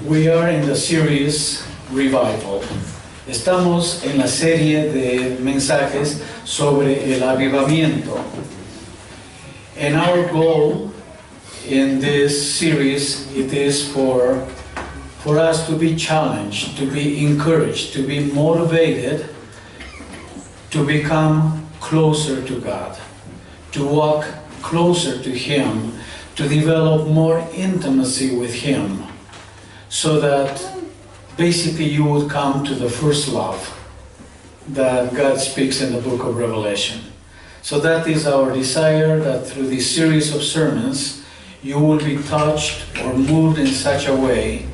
We are in the series Revival. Estamos en la serie de mensajes sobre el avivamiento. And our goal in this series, it is for us to be challenged, to be encouraged, to be motivated, to become closer to God, to walk closer to Him, to develop more intimacy with Him, so that basically you would come to the first love that God speaks in the book of Revelation. So that is our desire, that through this series of sermons you will be touched or moved in such a way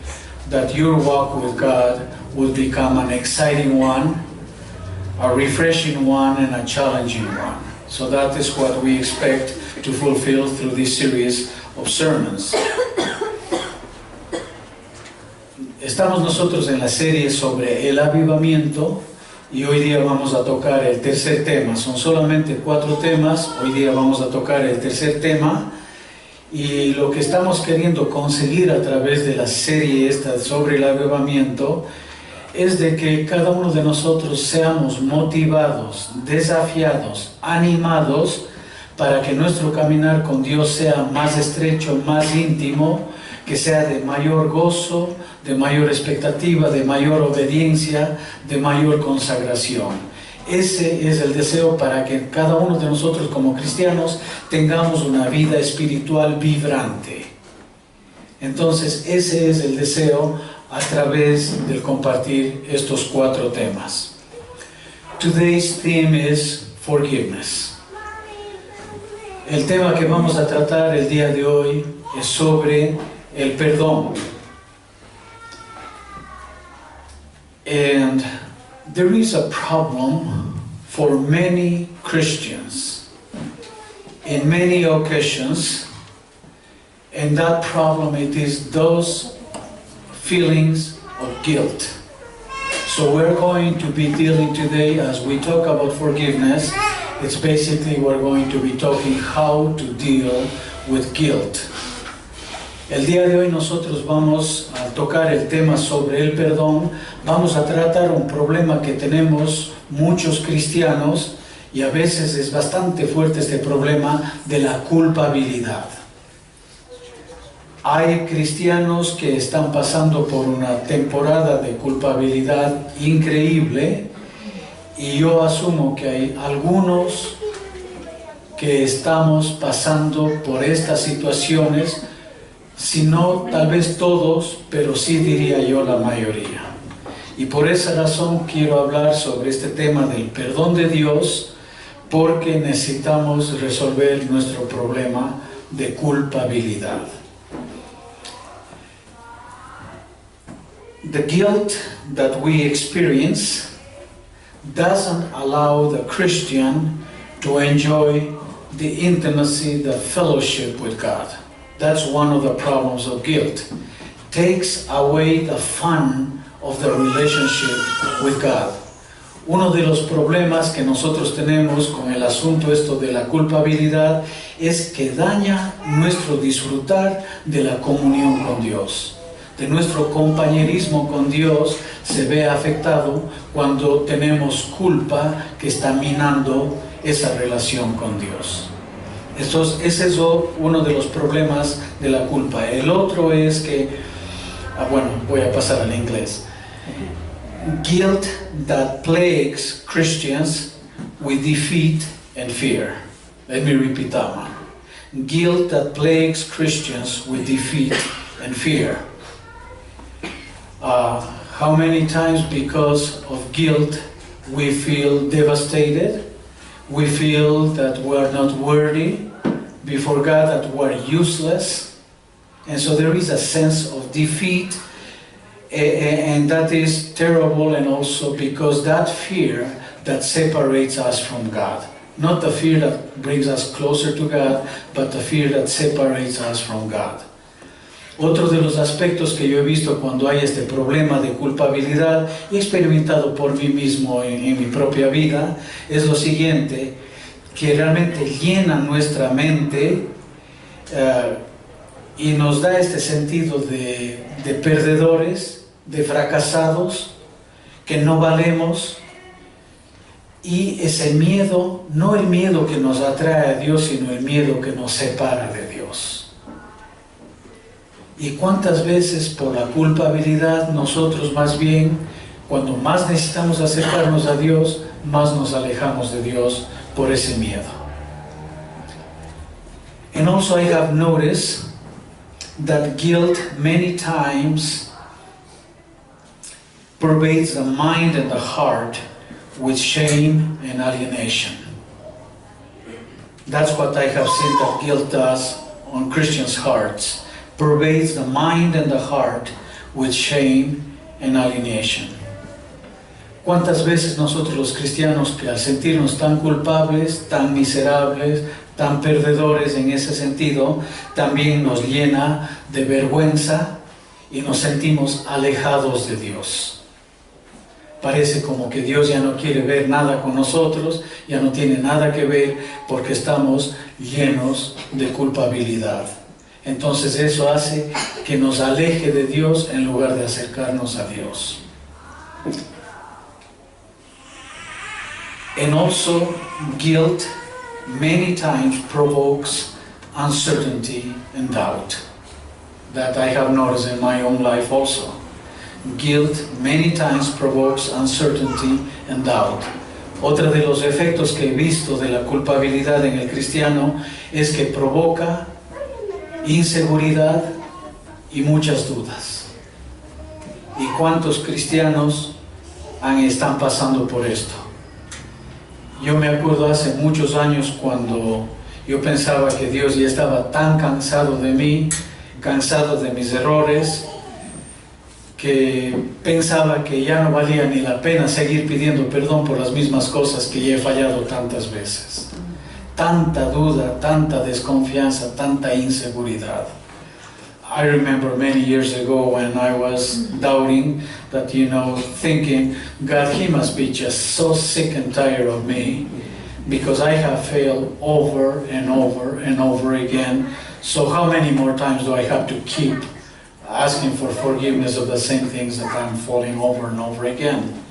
that your walk with God will become an exciting one, a refreshing one, and a challenging one. So that is what we expect to fulfill through this series of sermons. Estamos nosotros en la serie sobre el avivamiento y hoy día vamos a tocar el tercer tema. Son solamente 4 temas, hoy día vamos a tocar el tercer tema, y lo que estamos queriendo conseguir a través de la serie esta sobre el avivamiento es de que cada uno de nosotros seamos motivados, desafiados, animados para que nuestro caminar con Dios sea más estrecho, más íntimo, que sea de mayor gozo, de mayor expectativa, de mayor obediencia, de mayor consagración. Ese es el deseo para que cada uno de nosotros como cristianos tengamos una vida espiritual vibrante. Entonces ese es el deseo a través del compartir estos 4 temas. Today's theme is forgiveness. El tema que vamos a tratar el día de hoy es sobre el perdón. And there is a problem for many Christians in many occasions, and that problem, it is those feelings of guilt. So we're going to be dealing today, as we talk about forgiveness, it's basically we're going to be talking how to deal with guilt. El día de hoy nosotros vamos a tocar el tema sobre el perdón. Vamos a tratar un problema que tenemos muchos cristianos, y a veces es bastante fuerte este problema de la culpabilidad. Hay cristianos que están pasando por una temporada de culpabilidad increíble, y yo asumo que hay algunos que estamos pasando por estas situaciones, si no tal vez todos, pero sí diría yo la mayoría. Y por esa razón quiero hablar sobre este tema del perdón de Dios, porque necesitamos resolver nuestro problema de culpabilidad. The guilt that we experience doesn't allow the Christian to enjoy the intimacy, the fellowship with God. That's one of the problems of guilt. Takes away the fun of the relationship with God. Uno de los problemas que nosotros tenemos con el asunto esto de la culpabilidad es que daña nuestro disfrutar de la comunión con Dios. De nuestro compañerismo con Dios se ve afectado cuando tenemos culpa que está minando esa relación con Dios. Ese es uno de los problemas de la culpa. El otro es que, bueno, voy a pasar al inglés. Guilt that plagues Christians with defeat and fear. Let me repeat that one. Guilt that plagues Christians with defeat and fear. How many times because of guilt we feel devastated, we feel that we are not worthy before God, that we are useless, and so there is a sense of defeat, and that is terrible, and also because that fear that separates us from God. Not the fear that brings us closer to God, but the fear that separates us from God. Otro de los aspectos que yo he visto cuando hay este problema de culpabilidad y he experimentado por mí mismo en mi propia vida es lo siguiente, que realmente llena nuestra mente y nos da este sentido de perdedores, de fracasados, que no valemos, y ese miedo, no el miedo que nos atrae a Dios, sino el miedo que nos separa de Dios. Y cuántas veces por la culpabilidad nosotros más bien, cuando más necesitamos acercarnos a Dios, más nos alejamos de Dios por ese miedo. And also I have noticed that guilt many times pervades the mind and the heart with shame and alienation. That's what I have seen that guilt does on Christians' hearts. Pervades the mind and the heart with shame and alienation. ¿Cuántas veces nosotros los cristianos, que al sentirnos tan culpables, tan miserables, tan perdedores en ese sentido, también nos llena de vergüenza y nos sentimos alejados de Dios? Parece como que Dios ya no quiere ver nada con nosotros, ya no tiene nada que ver porque estamos llenos de culpabilidad. Entonces eso hace que nos aleje de Dios en lugar de acercarnos a Dios. And also, guilt many times provokes uncertainty and doubt. That I have noticed in my own life also. Guilt many times provokes uncertainty and doubt. Otro de los efectos que he visto de la culpabilidad en el cristiano es que provoca inseguridad y muchas dudas. ¿Y cuántos cristianos están pasando por esto? Yo me acuerdo hace muchos años cuando yo pensaba que Dios ya estaba tan cansado de mí, cansado de mis errores, que pensaba que ya no valía ni la pena seguir pidiendo perdón por las mismas cosas que ya he fallado tantas veces. Tanta duda, tanta desconfianza, tanta inseguridad. I remember many years ago when I was doubting that, thinking, God, He must be just so sick and tired of me because I have failed over and over and over again. So how many more times do I have to keep asking for forgiveness of the same things that I'm falling over and over again?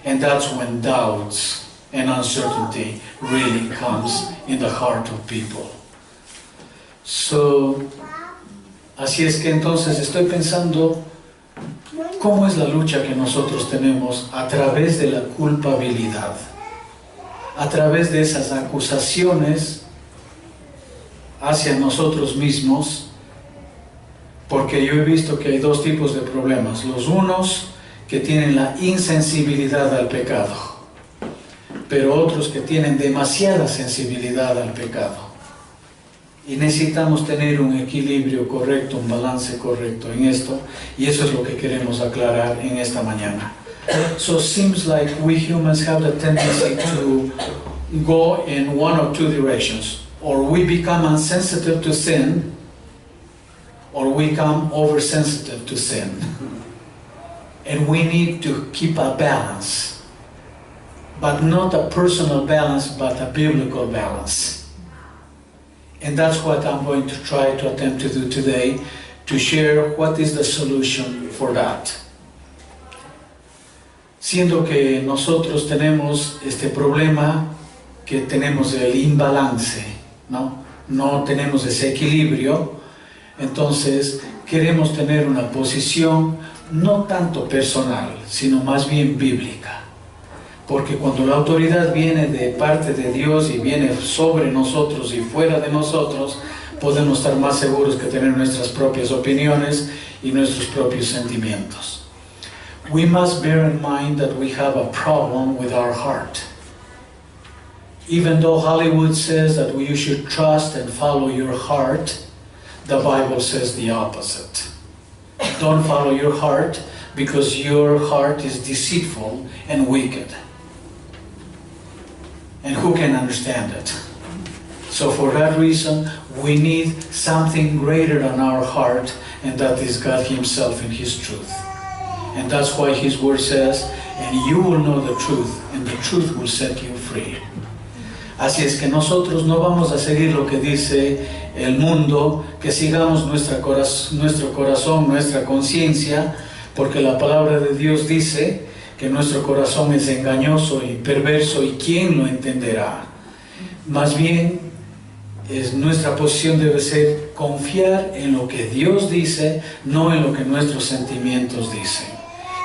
And that's when doubts and uncertainty really comes in the heart of people. So, así es que entonces estoy pensando cómo es la lucha que nosotros tenemos a través de la culpabilidad, a través de esas acusaciones hacia nosotros mismos, porque yo he visto que hay dos tipos de problemas. Los unos que tienen la insensibilidad al pecado, pero otros que tienen demasiada sensibilidad al pecado. Y necesitamos tener un equilibrio correcto, un balance correcto en esto, y eso es lo que queremos aclarar en esta mañana. So it seems like we humans have the tendency to go in one of two directions. Or we become insensitive to sin, or we become oversensitive to sin. And we need to keep a balance, but not a personal balance, but a biblical balance. And that's what I'm going to try to attempt to do today, to share what is the solution for that. Siendo que nosotros tenemos este problema que tenemos el imbalance, no tenemos ese equilibrio, entonces queremos tener una posición no tanto personal, sino más bien bíblica. Porque cuando la autoridad viene de parte de Dios y viene sobre nosotros y fuera de nosotros, podemos estar más seguros que tener nuestras propias opiniones y nuestros propios sentimientos. We must bear in mind that we have a problem with our heart. Even though Hollywood says that you should trust and follow your heart, the Bible says the opposite. Don't follow your heart, because your heart is deceitful and wicked. And who can understand it? So for that reason, we need something greater than our heart, and that is God Himself and His truth. And that's why His Word says, and you will know the truth, and the truth will set you free. Así es que nosotros no vamos a seguir lo que dice el mundo, que sigamos nuestro corazón, nuestra conciencia, porque la palabra de Dios dice que nuestro corazón es engañoso y perverso, y ¿quién lo entenderá? Más bien, nuestra posición debe ser confiar en lo que Dios dice, no en lo que nuestros sentimientos dicen.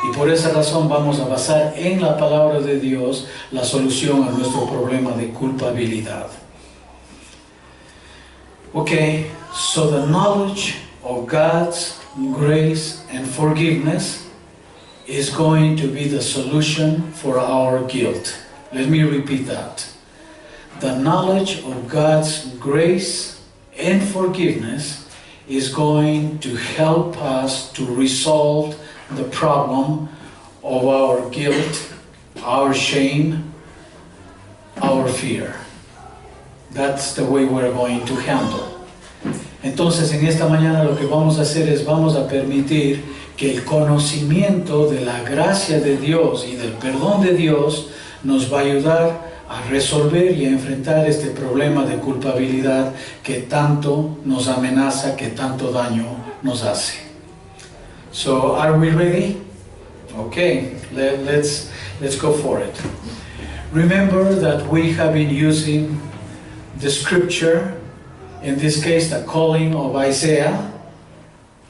Y por esa razón vamos a basar en la palabra de Dios la solución a nuestro problema de culpabilidad. Okay, so the knowledge of God's grace and forgiveness is going to be the solution for our guilt. Let me repeat that. The knowledge of God's grace and forgiveness is going to help us to resolve the problem of our guilt, our shame, our fear. That's the way we're going to handle. Entonces, en esta mañana lo que vamos a hacer es vamos a permitir que el conocimiento de la gracia de Dios y del perdón de Dios nos va a ayudar a resolver y a enfrentar este problema de culpabilidad que tanto nos amenaza, que tanto daño nos hace. So, are we ready? Okay, let's go for it. Remember that we have been using the scripture, in this case the calling of Isaiah,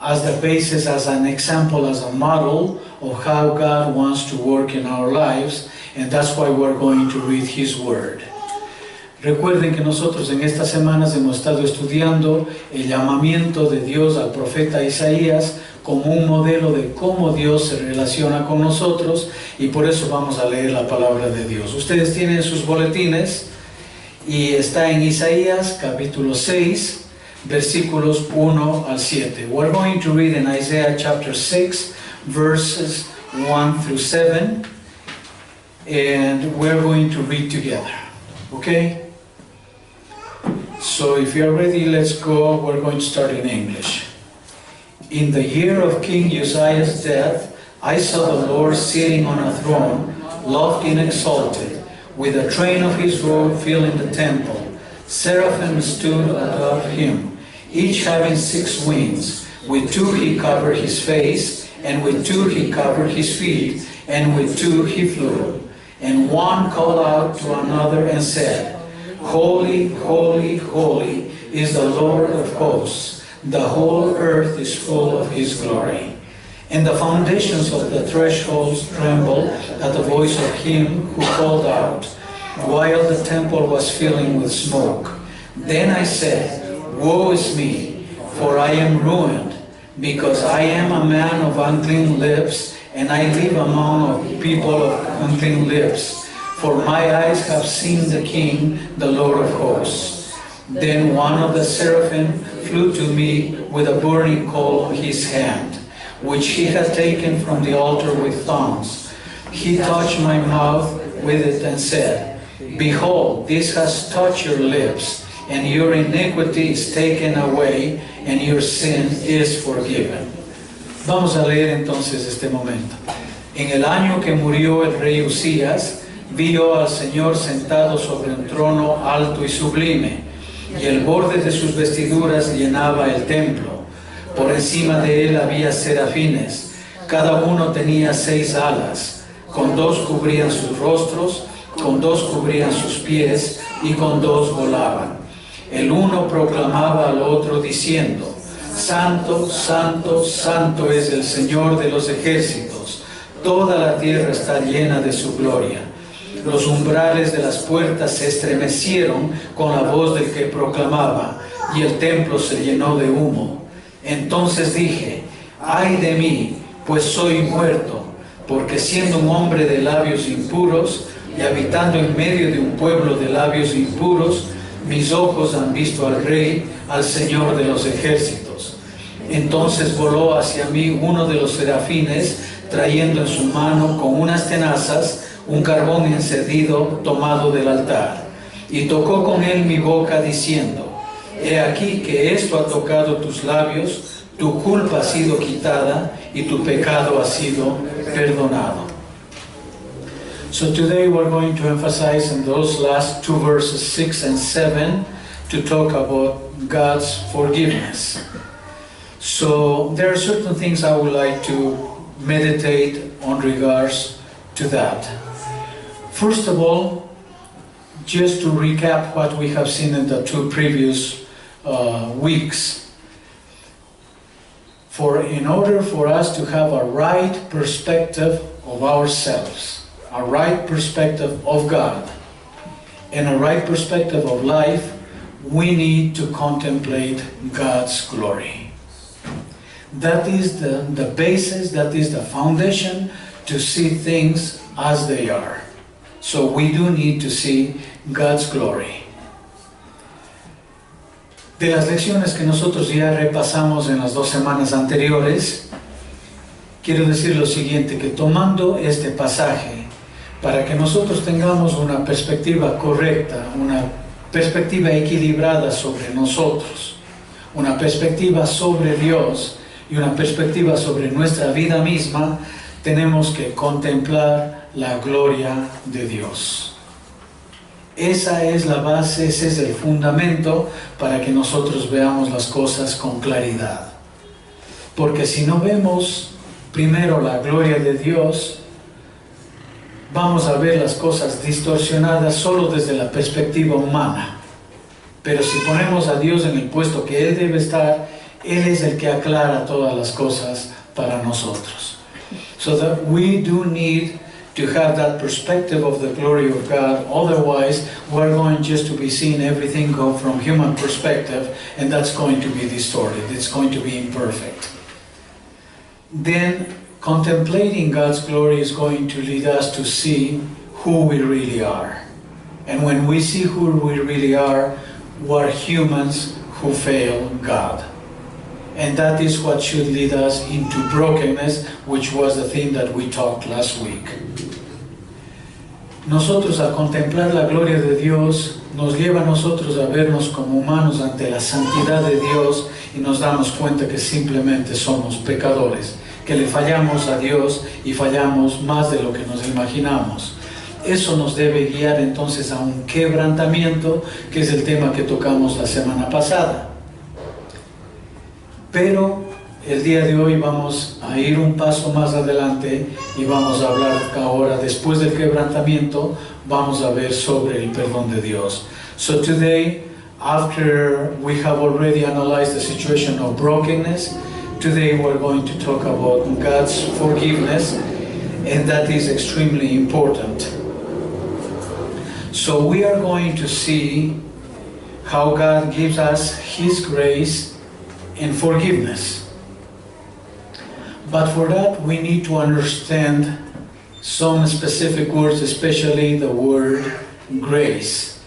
as the basis, as an example, as a model of how God wants to work in our lives, and that's why we're going to read His Word. Recuerden que nosotros en estas semanas hemos estado estudiando el llamamiento de Dios al profeta Isaías como un modelo de cómo Dios se relaciona con nosotros, y por eso vamos a leer la palabra de Dios. Ustedes tienen sus boletines y está en Isaías capítulo 6, versículos 1 al 7. We're going to read in Isaiah chapter 6, verses 1 through 7, and we're going to read together. Okay? So if you're ready, let's go. We're going to start in English. In the year of King Uzziah's death, I saw the Lord sitting on a throne, lofty and exalted, with a train of his robe filling the temple. Seraphim stood above him, each having 6 wings. With 2 he covered his face, and with 2 he covered his feet, and with 2 he flew. And one called out to another and said, Holy, holy, holy is the Lord of hosts. The whole earth is full of His glory. And the foundations of the thresholds trembled at the voice of him who called out, while the temple was filling with smoke. Then I said, Woe is me, for I am ruined, because I am a man of unclean lips, and I live among a people of unclean lips. For my eyes have seen the King, the Lord of hosts. Then one of the seraphim flew to me with a burning coal in his hand, which he had taken from the altar with thongs. He touched my mouth with it and said, Behold, this has touched your lips, and your iniquity is taken away, and your sin is forgiven. Vamos a leer entonces este momento. En el año que murió el rey Uzías, vio al Señor sentado sobre un trono alto y sublime, y el borde de sus vestiduras llenaba el templo. Por encima de él había serafines, cada uno tenía 6 alas, con 2 cubrían sus rostros, con 2 cubrían sus pies, y con 2 volaban. El uno proclamaba al otro diciendo, Santo, santo, santo es el Señor de los ejércitos, toda la tierra está llena de su gloria. Los umbrales de las puertas se estremecieron con la voz del que proclamaba, y el templo se llenó de humo. Entonces dije, ay de mí, pues soy muerto, porque siendo un hombre de labios impuros, y habitando en medio de un pueblo de labios impuros, mis ojos han visto al Rey, al Señor de los ejércitos. Entonces voló hacia mí uno de los serafines, trayendo en su mano con unas tenazas un carbón encendido tomado del altar, y tocó con él mi boca diciendo, He aquí que esto ha tocado tus labios, tu culpa ha sido quitada y tu pecado ha sido perdonado. So today we're going to emphasize in those last two verses, 6 and 7, to talk about God's forgiveness. So there are certain things I would like to meditate on regards to that. First of all, just to recap what we have seen in the two previous weeks. In order for us to have a right perspective of ourselves, a right perspective of God, and a right perspective of life, we need to contemplate God's glory. That is the basis, that is the foundation to see things as they are. So we do need to see God's glory. De las lecciones que nosotros ya repasamos en las 2 semanas anteriores, quiero decir lo siguiente, que tomando este pasaje, para que nosotros tengamos una perspectiva correcta, una perspectiva equilibrada sobre nosotros, una perspectiva sobre Dios y una perspectiva sobre nuestra vida misma, tenemos que contemplar la gloria de Dios. Esa es la base, ese es el fundamento para que nosotros veamos las cosas con claridad. Porque si no vemos primero la gloria de Dios, vamos a ver las cosas distorsionadas solo desde la perspectiva humana. Pero si ponemos a Dios en el puesto que Él debe estar, Él es el que aclara todas las cosas para nosotros. So that we do need to have that perspective of the glory of God. Otherwise, we're going just to be seeing everything go from human perspective, and that's going to be distorted. It's going to be imperfect. Then, contemplating God's glory is going to lead us to see who we really are. And when we see who we really are, we're humans who fail God. And that is what should lead us into brokenness, which was the theme that we talked last week. Nosotros, al contemplar la gloria de Dios, nos lleva a nosotros a vernos como humanos ante la santidad de Dios, y nos damos cuenta que simplemente somos pecadores, que le fallamos a Dios y fallamos más de lo que nos imaginamos. Eso nos debe guiar entonces a un quebrantamiento, que es el tema que tocamos la semana pasada. Pero el día de hoy vamos a ir un paso más adelante y vamos a hablar ahora, después del quebrantamiento, vamos a ver sobre el perdón de Dios. So today, after we have already analyzed the situation of brokenness, today we're going to talk about God's forgiveness, and that is extremely important. So we are going to see how God gives us His grace and forgiveness. But for that, we need to understand some specific words, especially the word grace.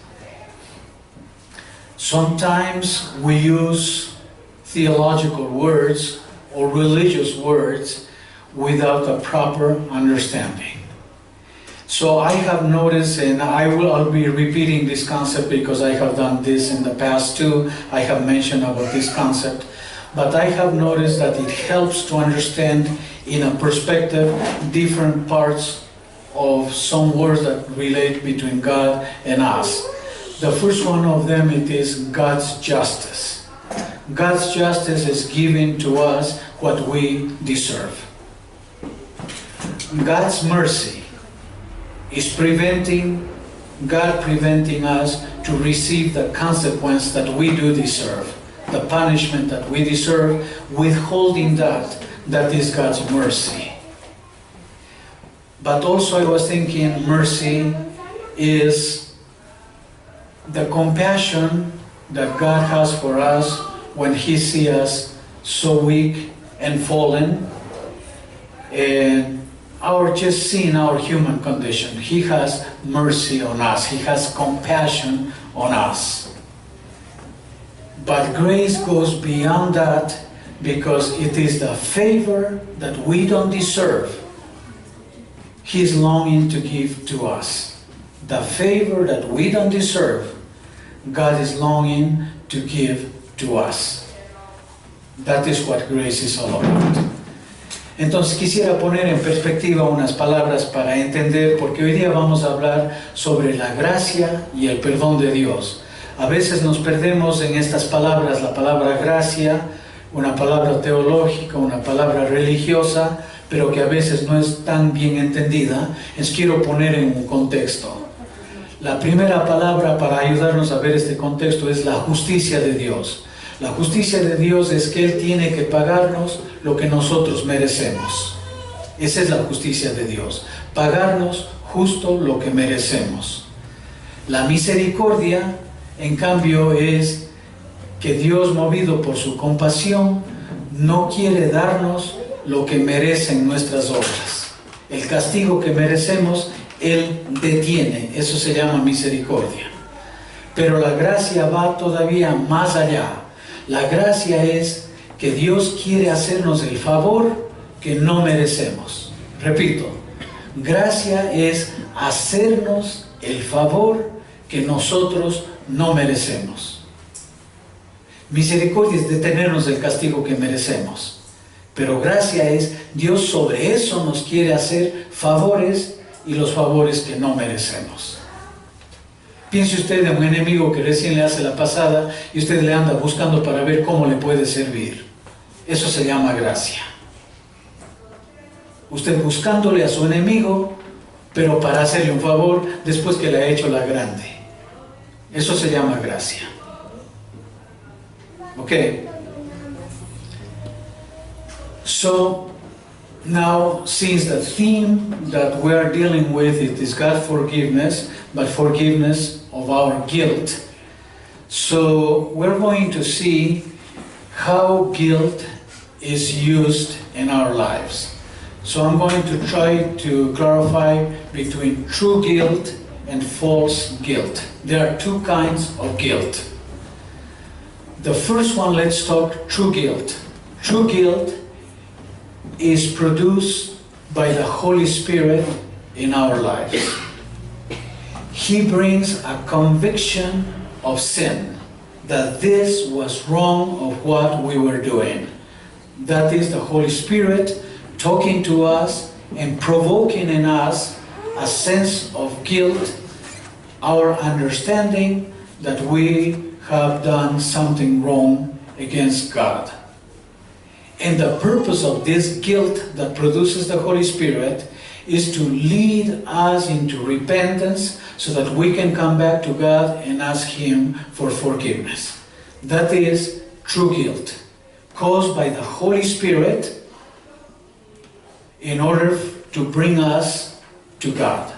Sometimes we use theological words or religious words without a proper understanding. So I have noticed, and I'll be repeating this concept because I have done this in the past too. I have mentioned about this concept. But I have noticed that it helps to understand in a perspective different parts of some words that relate between God and us. The first one of them, it is God's justice. God's justice is giving to us what we deserve. God's mercy is God preventing us to receive the consequence that we do deserve. The punishment that we deserve, withholding that is God's mercy. But also I was thinking mercy is the compassion that God has for us when He sees us so weak and fallen, and just seeing our human condition. He has mercy on us. He has compassion on us. But grace goes beyond that, because it is the favor that we don't deserve He's longing to give to us. The favor that we don't deserve, God is longing to give to us. That is what grace is all about. Entonces quisiera poner en perspectiva unas palabras para entender, porque hoy día vamos a hablar sobre la gracia y el perdón de Dios. A veces nos perdemos en estas palabras, la palabra gracia, una palabra teológica, una palabra religiosa, pero que a veces no es tan bien entendida. Les quiero poner en un contexto. La primera palabra para ayudarnos a ver este contexto es la justicia de Dios. La justicia de Dios es que Él tiene que pagarnos lo que nosotros merecemos. Esa es la justicia de Dios, pagarnos justo lo que merecemos. La misericordia, en cambio, es que Dios, movido por su compasión, no quiere darnos lo que merecen nuestras obras. El castigo que merecemos, Él detiene. Eso se llama misericordia. Pero la gracia va todavía más allá. La gracia es que Dios quiere hacernos el favor que no merecemos. Repito, gracia es hacernos el favor que nosotros no merecemos. Misericordia es detenernos del castigo que merecemos. Pero gracia es, Dios sobre eso nos quiere hacer favores y los favores que no merecemos. Piense usted en un enemigo que recién le hace la pasada y usted le anda buscando para ver cómo le puede servir. Eso se llama gracia. Usted buscándole a su enemigo, pero para hacerle un favor después que le ha hecho la grande. Eso se llama gracia. ¿Ok? So, now, since the theme that we are dealing with it is God forgiveness, but forgiveness of our guilt. So, we're going to see how guilt is used in our lives. So, I'm going to try to clarify between true guilt and false guilt. There are two kinds of guilt. The first one, let's talk true guilt. True guilt is produced by the Holy Spirit in our lives. He brings a conviction of sin, that this was wrong of what we were doing. That is the Holy Spirit talking to us and provoking in us a sense of guilt, our understanding that we have done something wrong against God. And the purpose of this guilt that produces the Holy Spirit is to lead us into repentance so that we can come back to God and ask Him for forgiveness. That is true guilt, caused by the Holy Spirit in order to bring us to God.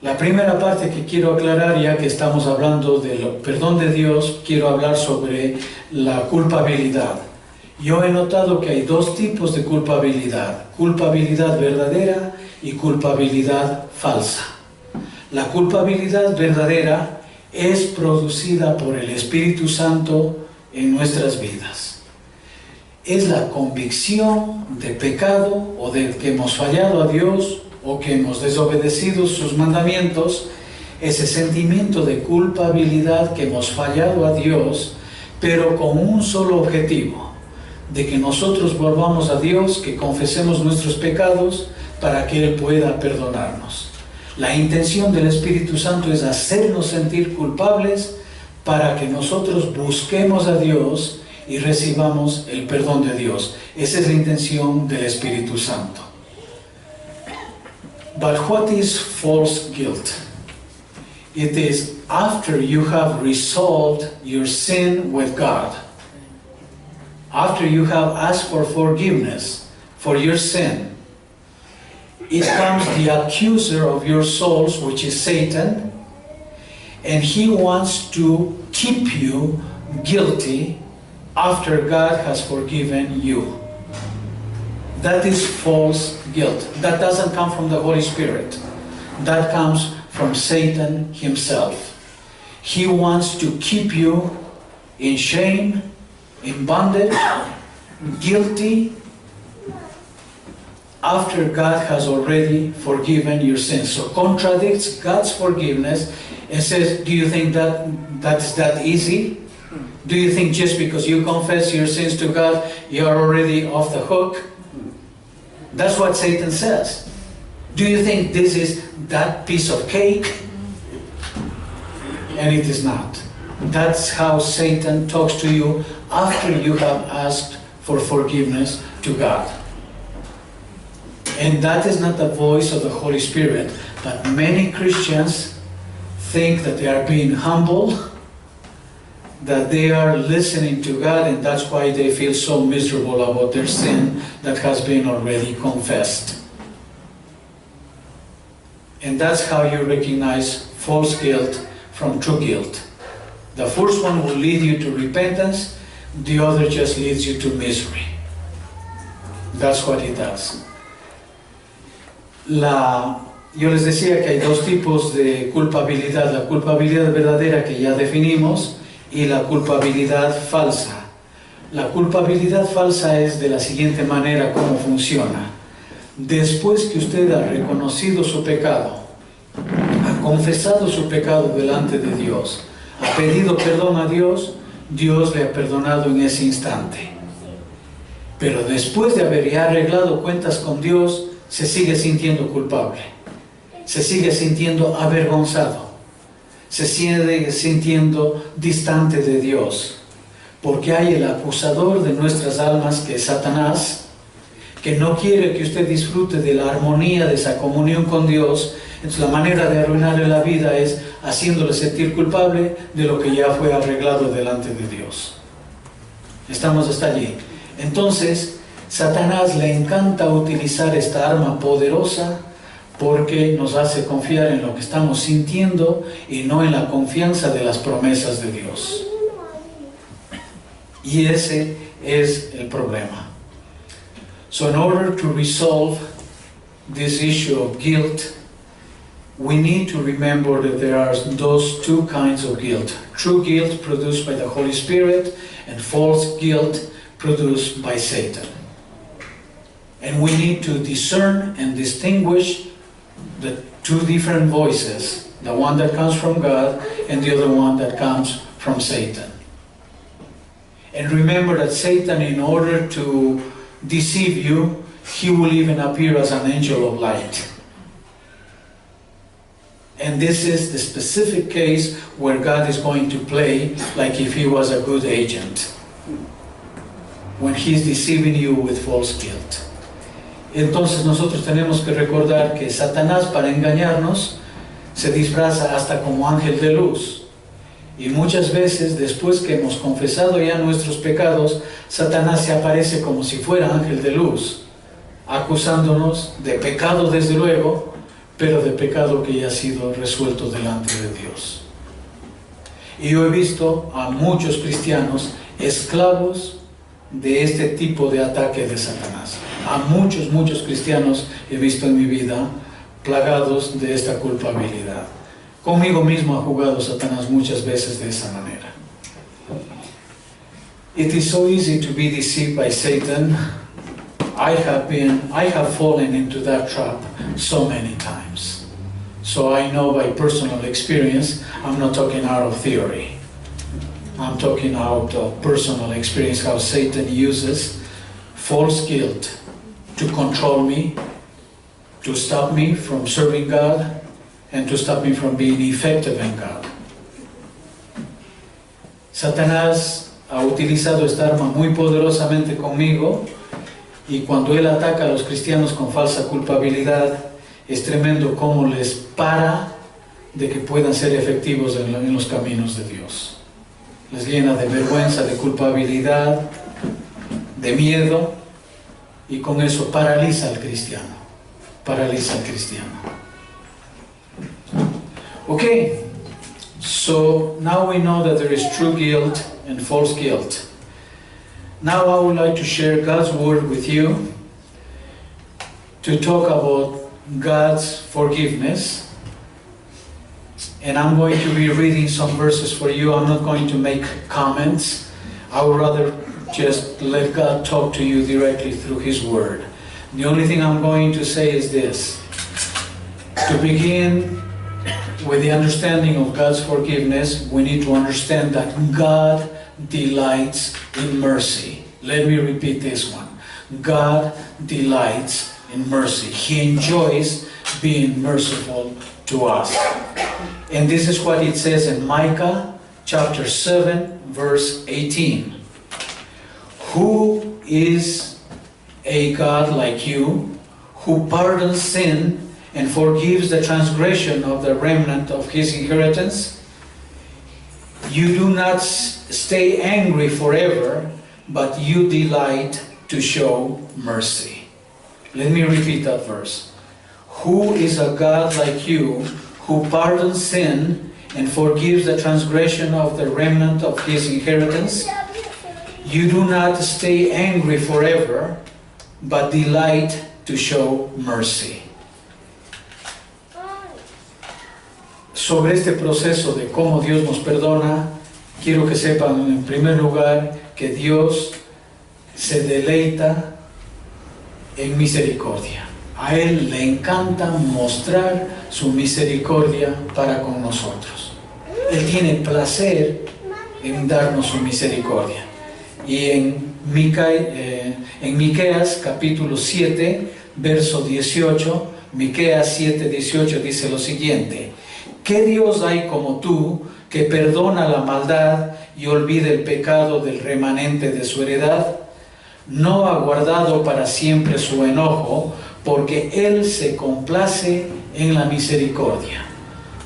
La primera parte que quiero aclarar, ya que estamos hablando del perdón de Dios, quiero hablar sobre la culpabilidad. Yo he notado que hay dos tipos de culpabilidad: culpabilidad verdadera y culpabilidad falsa. La culpabilidad verdadera es producida por el Espíritu Santo en nuestras vidas. Es la convicción de pecado o de que hemos fallado a Dios o que hemos desobedecido sus mandamientos, ese sentimiento de culpabilidad que hemos fallado a Dios, pero con un solo objetivo: de que nosotros volvamos a Dios, que confesemos nuestros pecados para que Él pueda perdonarnos. La intención del Espíritu Santo es hacernos sentir culpables para que nosotros busquemos a Dios y recibamos el perdón de Dios. Esa es la intención del Espíritu Santo. But what is false guilt? It is after you have resolved your sin with God. After you have asked for forgiveness for your sin, it comes the accuser of your souls, which is Satan, and he wants to keep you guilty after God has forgiven you. That is false guilt. That doesn't come from the Holy Spirit. That comes from Satan himself. He wants to keep you in shame, in bondage, guilty, after God has already forgiven your sins. So contradicts God's forgiveness and says, do you think that's that easy? Do you think just because you confess your sins to God, you are already off the hook? That's what Satan says. Do you think this is that piece of cake? And it is not. That's how Satan talks to you after you have asked for forgiveness to God. And that is not the voice of the Holy Spirit. But many Christians think that they are being humble, that they are listening to God, and that's why they feel so miserable about their sin that has been already confessed. And that's how you recognize false guilt from true guilt. The first one will lead you to repentance, the other just leads you to misery. That's what it does. Yo les decía que hay dos tipos de culpabilidad: la culpabilidad verdadera, que ya definimos, y la culpabilidad falsa. La culpabilidad falsa es de la siguiente manera cómo funciona. Después que usted ha reconocido su pecado, ha confesado su pecado delante de Dios, ha pedido perdón a Dios, Dios le ha perdonado en ese instante. Pero después de haber ya arreglado cuentas con Dios, se sigue sintiendo culpable, se sigue sintiendo avergonzado, se sigue sintiendo distante de Dios, porque hay el acusador de nuestras almas, que es Satanás, que no quiere que usted disfrute de la armonía de esa comunión con Dios. Entonces la manera de arruinarle la vida es haciéndole sentir culpable de lo que ya fue arreglado delante de Dios. Estamos hasta allí. Entonces, Satanás le encanta utilizar esta arma poderosa porque nos hace confiar en lo que estamos sintiendo y no en la confianza de las promesas de Dios. Y ese es el problema. So in order to resolve this issue of guilt, we need to remember that there are those two kinds of guilt. True guilt produced by the Holy Spirit, and false guilt produced by Satan. And we need to discern and distinguish the two different voices, the one that comes from God and the other one that comes from Satan. And remember that Satan, in order to deceive you, he will even appear as an angel of light. And this is the specific case where God is going to play like if he was a good agent, when he's deceiving you with false guilt. Entonces nosotros tenemos que recordar que Satanás, para engañarnos, se disfraza hasta como ángel de luz. Y muchas veces, después que hemos confesado ya nuestros pecados, Satanás se aparece como si fuera ángel de luz, acusándonos de pecado desde luego, pero de pecado que ya ha sido resuelto delante de Dios. Y yo he visto a muchos cristianos esclavos de este tipo de ataque de Satanás. A muchos cristianos he visto en mi vida plagados de esta culpabilidad. Conmigo mismo ha jugado Satanás muchas veces de esa manera. It is so easy to be deceived by Satan. I have fallen into that trap so many times. So I know by personal experience. I'm not talking out of theory. I'm talking out of personal experience, how Satan uses false guilt to control me, to stop me from serving God, and to stop me from being effective in God. Satanás ha utilizado esta arma muy poderosamente conmigo, y cuando él ataca a los cristianos con falsa culpabilidad, es tremendo cómo les para de que puedan ser efectivos en los caminos de Dios. Les llena de vergüenza, de culpabilidad, de miedo, y con eso paraliza al cristiano. Paraliza al cristiano. Okay, so now we know that there is true guilt and false guilt. Now I would like to share God's word with you to talk about God's forgiveness. And I'm going to be reading some verses for you. I'm not going to make comments. I would rather just let God talk to you directly through His Word. The only thing I'm going to say is this. To begin with the understanding of God's forgiveness, we need to understand that God delights in mercy. Let me repeat this one. God delights in mercy. He enjoys being merciful to us. And this is what it says in Micah chapter 7, verse 18. Who is a God like you, who pardons sin and forgives the transgression of the remnant of his inheritance? You do not stay angry forever, but you delight to show mercy. Let me repeat that verse. Who is a God like you, who pardons sin and forgives the transgression of the remnant of his inheritance? You do not stay angry forever, but delight to show mercy. Sobre este proceso de cómo Dios nos perdona, quiero que sepan en primer lugar que Dios se deleita en misericordia. A Él le encanta mostrar su misericordia para con nosotros. Él tiene placer en darnos su misericordia. Y en Miqueas capítulo 7, verso 18, Miqueas 7, 18 dice lo siguiente: ¿Qué Dios hay como tú, que perdona la maldad y olvida el pecado del remanente de su heredad? No ha guardado para siempre su enojo, porque Él se complace en la misericordia.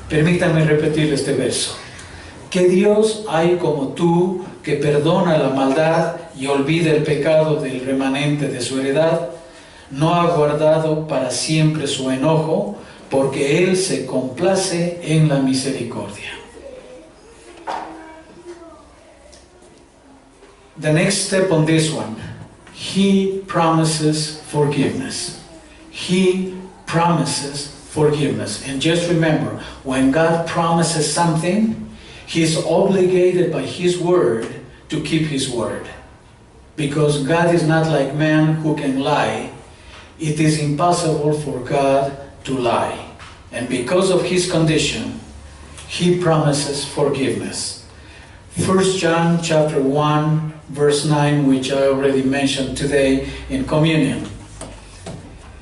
Permítanme repetir este verso. ¿Qué Dios hay como tú, que perdona la maldad y olvida el pecado del remanente de su heredad? No ha guardado para siempre su enojo, porque Él se complace en la misericordia. The next step on this one, He promises forgiveness. He promises forgiveness. And just remember, when God promises something, He is obligated by His word to keep His word. Because God is not like man who can lie. It is impossible for God to lie. And because of His condition, He promises forgiveness. 1 John chapter 1, verse 9, which I already mentioned today in communion.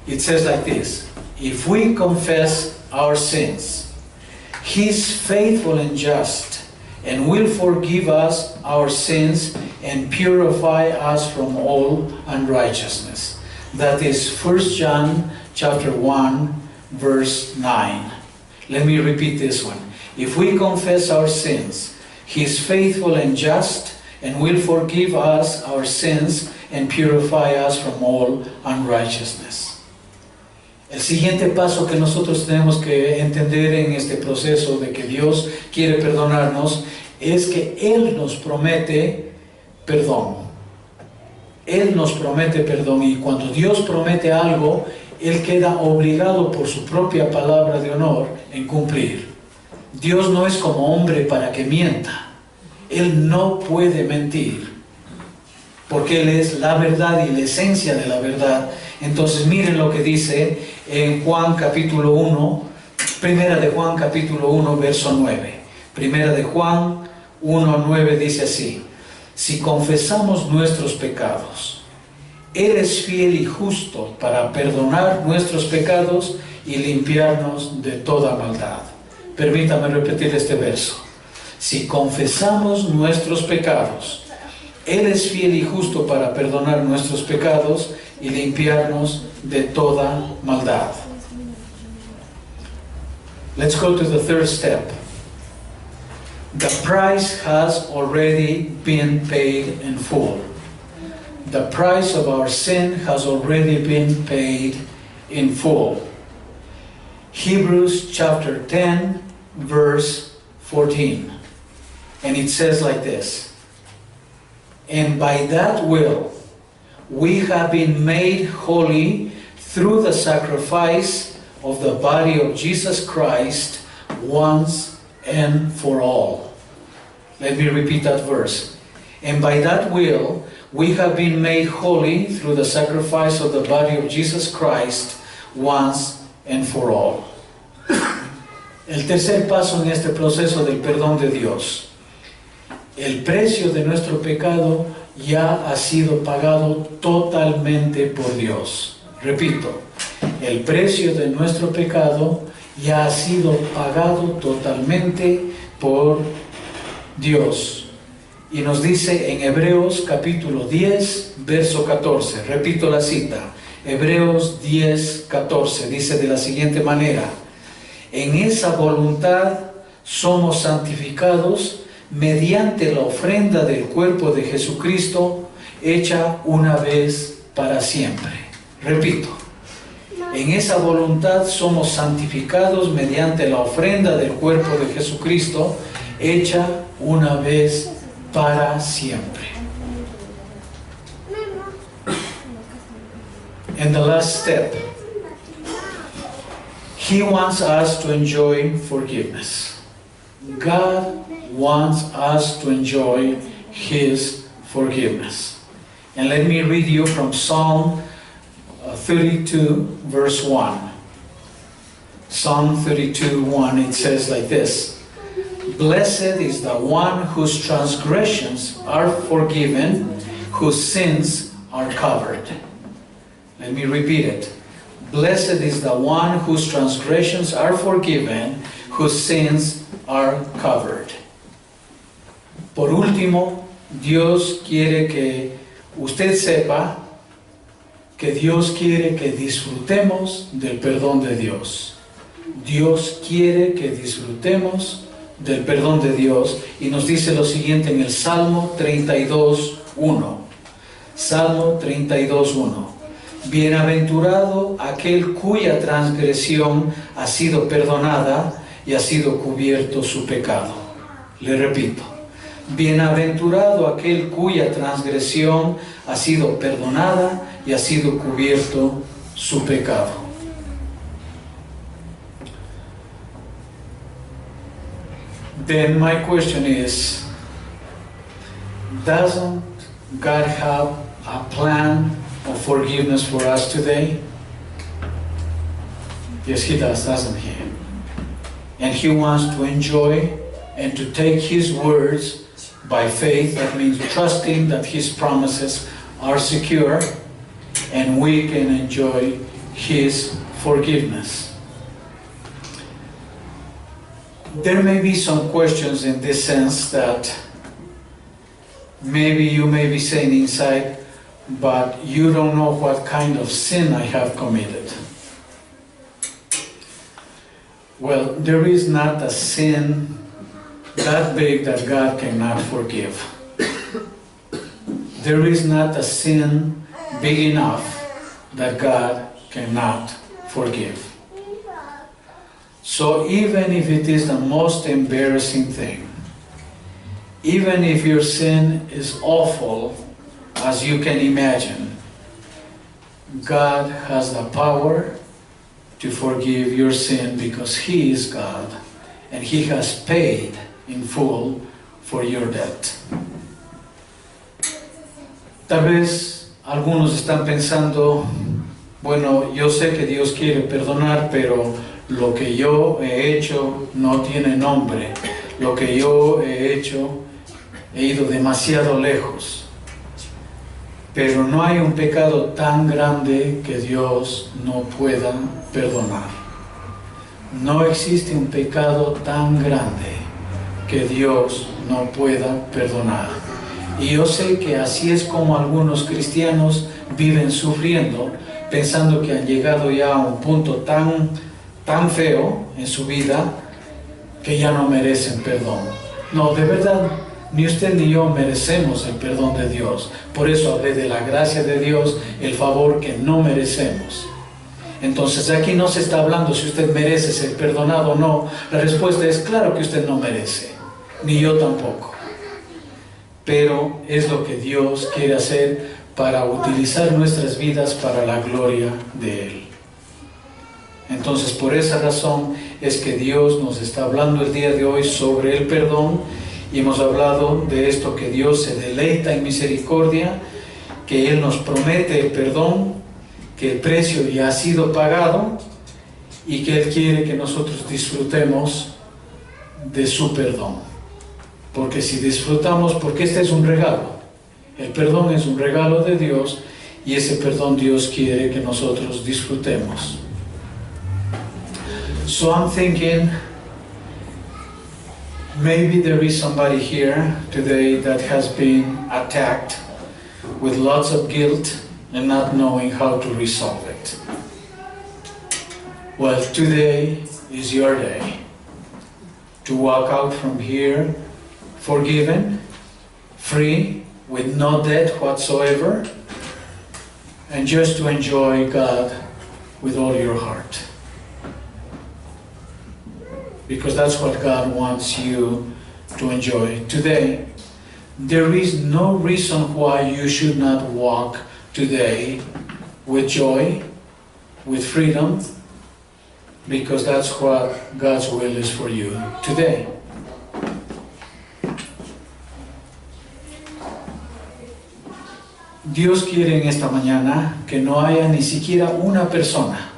It says like this: if we confess our sins, He is faithful and just, and will forgive us our sins and purify us from all unrighteousness. That is 1 John chapter 1, verse 9. Let me repeat this one. If we confess our sins, He is faithful and just, and will forgive us our sins and purify us from all unrighteousness. El siguiente paso que nosotros tenemos que entender en este proceso de que Dios quiere perdonarnos es que Él nos promete perdón. Él nos promete perdón, y cuando Dios promete algo, Él queda obligado por su propia palabra de honor en cumplir. Dios no es como hombre para que mienta. Él no puede mentir, porque Él es la verdad y la esencia de la verdad. Entonces miren lo que dice en Juan capítulo 1, primera de Juan capítulo 1, verso 9. Primera de Juan 1, 9 dice así: si confesamos nuestros pecados, Él es fiel y justo para perdonar nuestros pecados y limpiarnos de toda maldad. Permítame repetir este verso. Si confesamos nuestros pecados, Él es fiel y justo para perdonar nuestros pecados y limpiarnos de toda maldad. Let's go to the third step. The price has already been paid in full. The price of our sin has already been paid in full. Hebrews chapter 10, verse 14. And it says like this: and by that will we have been made holy through the sacrifice of the body of Jesus Christ once and for all. Let me repeat that verse. And by that will we have been made holy through the sacrifice of the body of Jesus Christ once and for all. El tercer paso en este proceso del perdón de Dios. El precio de nuestro pecado ya ha sido pagado totalmente por Dios. Repito, el precio de nuestro pecado ya ha sido pagado totalmente por Dios. Y nos dice en Hebreos capítulo 10, verso 14, repito la cita, Hebreos 10, 14, dice de la siguiente manera: en esa voluntad somos santificados mediante la ofrenda del cuerpo de Jesucristo, hecha una vez para siempre. Repito, en esa voluntad somos santificados mediante la ofrenda del cuerpo de Jesucristo, hecha una vez para siempre. And the last step, He wants us to enjoy forgiveness. God wants us to enjoy His forgiveness. And let me read you from Psalm 32, verse 1. Psalm 32, 1, it says like this: Blessed is the one whose transgressions are forgiven, whose sins are covered. Let me repeat it. Blessed is the one whose transgressions are forgiven, whose sins are covered. Por último, Dios quiere que usted sepa que Dios quiere que disfrutemos del perdón de Dios. Dios quiere que disfrutemos del perdón de Dios, y nos dice lo siguiente en el Salmo 32:1. Salmo 32:1. Bienaventurado aquel cuya transgresión ha sido perdonada y ha sido cubierto su pecado. Le repito, bienaventurado aquel cuya transgresión ha sido perdonada y ha sido cubierto su pecado. Then my question is, doesn't God have a plan of forgiveness for us today? Yes, He does, doesn't He? And He wants to enjoy and to take His words by faith. That means trusting that His promises are secure, and we can enjoy His forgiveness. There may be some questions in this sense that maybe you may be saying inside, but you don't know what kind of sin I have committed. Well, there is not a sin that big that God cannot forgive. There is not a sin big enough that God cannot forgive. So even if it is the most embarrassing thing, even if your sin is awful as you can imagine, God has the power to forgive your sin because He is God and He has paid in full for your debt. Tal vez algunos están pensando, bueno, yo sé que Dios quiere perdonar, pero lo que yo he hecho no tiene nombre. Lo que yo he hecho, he ido demasiado lejos. Pero no hay un pecado tan grande que Dios no pueda perdonar. No existe un pecado tan grande que Dios no pueda perdonar. Y yo sé que así es como algunos cristianos viven sufriendo, pensando que han llegado ya a un punto tan feo en su vida que ya no merecen perdón. No, de verdad, ni usted ni yo merecemos el perdón de Dios. Por eso hablé de la gracia de Dios, el favor que no merecemos. Entonces aquí no se está hablando si usted merece ser perdonado o no. La respuesta es claro que usted no merece, ni yo tampoco. Pero es lo que Dios quiere hacer para utilizar nuestras vidas para la gloria de Él. Entonces por esa razón es que Dios nos está hablando el día de hoy sobre el perdón, y hemos hablado de esto, que Dios se deleita en misericordia, que Él nos promete el perdón, que el precio ya ha sido pagado y que Él quiere que nosotros disfrutemos de su perdón. Porque si disfrutamos, porque este es un regalo, el perdón es un regalo de Dios, y ese perdón Dios quiere que nosotros disfrutemos. So I'm thinking, maybe there is somebody here today that has been attacked with lots of guilt and not knowing how to resolve it. Well, today is your day to walk out from here forgiven, free, with no debt whatsoever, and just to enjoy God with all your heart. Because that's what God wants you to enjoy today. There is no reason why you should not walk today with joy, with freedom, because that's what God's will is for you today. Dios quiere en esta mañana que no haya ni siquiera una persona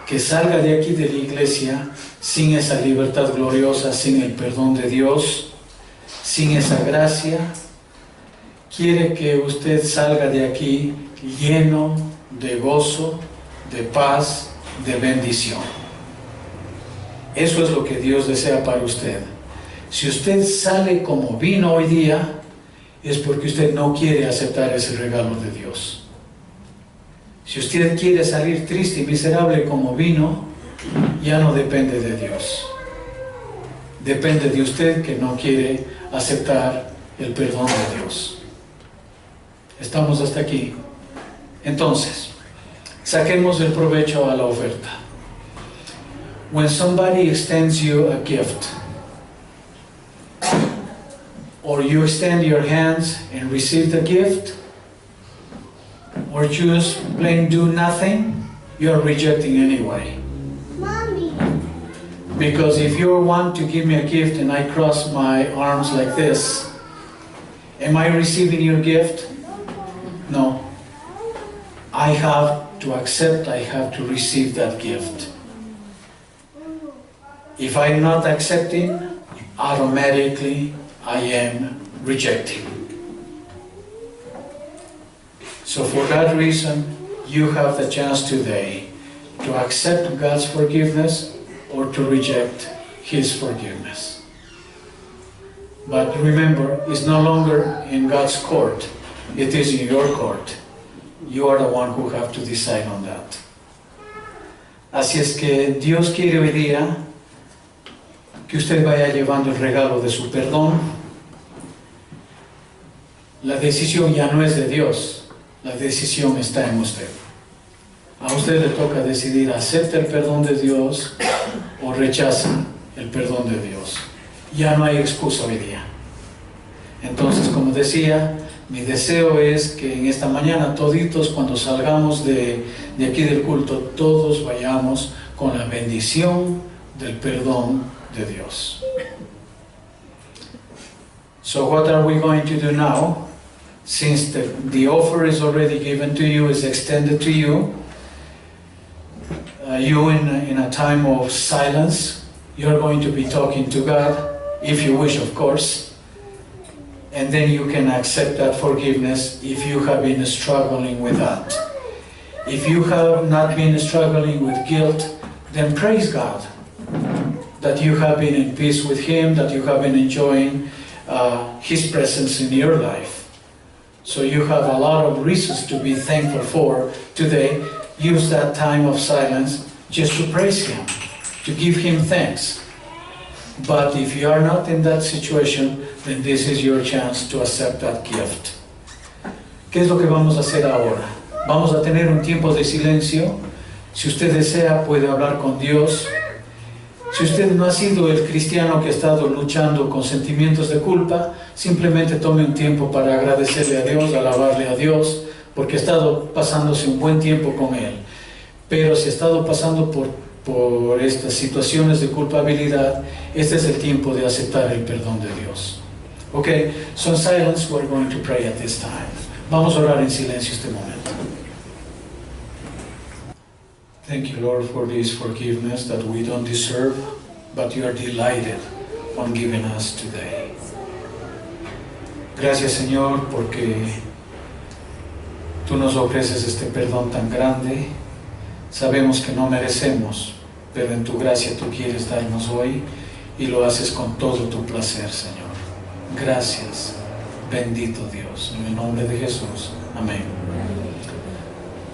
que salga de aquí de la iglesia sin esa libertad gloriosa, sin el perdón de Dios, sin esa gracia. Quiere que usted salga de aquí lleno de gozo, de paz, de bendición. Eso es lo que Dios desea para usted. Si usted sale como vino hoy día, es porque usted no quiere aceptar ese regalo de Dios. Si usted quiere salir triste y miserable como vino, ya no depende de Dios. Depende de usted que no quiere aceptar el perdón de Dios. Estamos hasta aquí. Entonces, saquemos el provecho a la oferta. When somebody extends you a gift, or you extend your hands and receive the gift, or just plain do nothing, you are rejecting anyway. Mommy. Because if you're one to give me a gift and I cross my arms like this, am I receiving your gift? No. I have to accept, I have to receive that gift. If I'm not accepting, automatically I am rejecting. So for that reason, you have the chance today to accept God's forgiveness or to reject His forgiveness. But remember, it's no longer in God's court, it is in your court. You are the one who have to decide on that. Así es que Dios quiere hoy día que usted vaya llevando el regalo de su perdón. La decisión ya no es de Dios, la decisión está en usted. A usted le toca decidir, ¿acepta el perdón de Dios o rechaza el perdón de Dios? Ya no hay excusa hoy día. Entonces, como decía, mi deseo es que en esta mañana toditos, cuando salgamos de aquí del culto, todos vayamos con la bendición del perdón de Dios. So what are we going to do now? Since the offer is already given to you, is extended to you, you in a time of silence, you're going to be talking to God, if you wish, of course, and then you can accept that forgiveness if you have been struggling with that. If you have not been struggling with guilt, then praise God that you have been in peace with Him, that you have been enjoying His presence in your life. So you have a lot of reasons to be thankful for today. Use that time of silence just to praise Him, to give Him thanks. But if you are not in that situation, then this is your chance to accept that gift. ¿Qué es lo que vamos a hacer ahora? Vamos a tener un tiempo de silencio. Si usted desea, puede hablar con Dios. Si usted no ha sido el cristiano que ha estado luchando con sentimientos de culpa, simplemente tome un tiempo para agradecerle a Dios, alabarle a Dios, porque ha estado pasándose un buen tiempo con Él. Pero si ha estado pasando por estas situaciones de culpabilidad, este es el tiempo de aceptar el perdón de Dios. Okay, so in silence we're going to pray at this time. Vamos a orar en silencio este momento. Thank you, Lord, for this forgiveness that we don't deserve, but you are delighted on giving us today. Gracias, Señor, porque Tú nos ofreces este perdón tan grande. Sabemos que no merecemos, pero en tu gracia tú quieres darnos hoy y lo haces con todo tu placer, Señor. Gracias, bendito Dios. En el nombre de Jesús. Amén.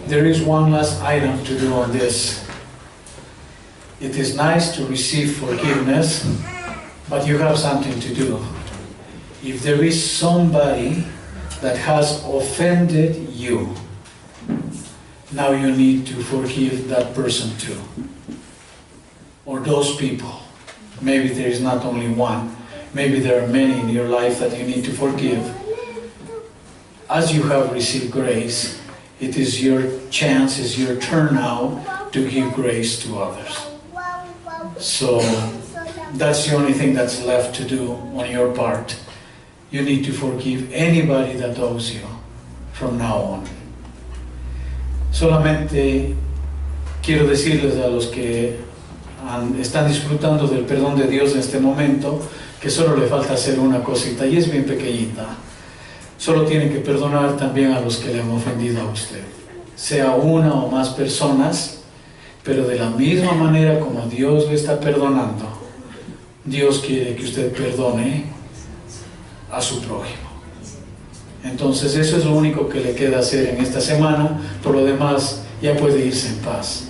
There is one last item to do on this. It is nice to receive forgiveness, but you have something to do. If there is somebody that has offended you, now you need to forgive that person too. Or those people. Maybe there is not only one. Maybe there are many in your life that you need to forgive. As you have received grace, it is your chance, it's your turn now to give grace to others. So that's the only thing that's left to do on your part. You need to forgive anybody that owes you from now on. Solamente quiero decirles a los que están disfrutando del perdón de Dios en este momento que solo le falta hacer una cosita y es bien pequeñita. Solo tiene que perdonar también a los que le han ofendido a usted, sea una o más personas, pero de la misma manera como Dios le está perdonando, Dios quiere que usted perdone a su prójimo. Entonces eso es lo único que le queda hacer en esta semana. Por lo demás ya puede irse en paz.